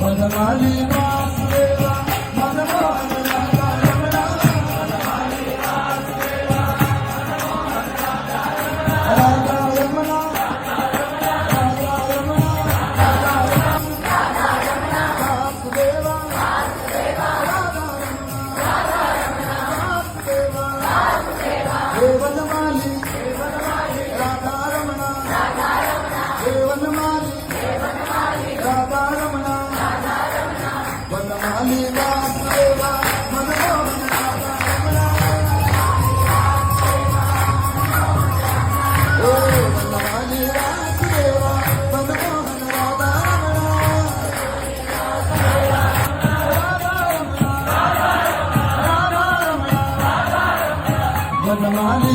वनमाली Vasudeva Manmohan Radha Ramana Radha Ramana Vasudeva हे वनमाली Radha Ramana हे वनमाली Radha Ramana वनमाली Vasudeva Manmohan Radha Ramana ओ वनमाली Vasudeva Manmohan Radha Ramana वनमाली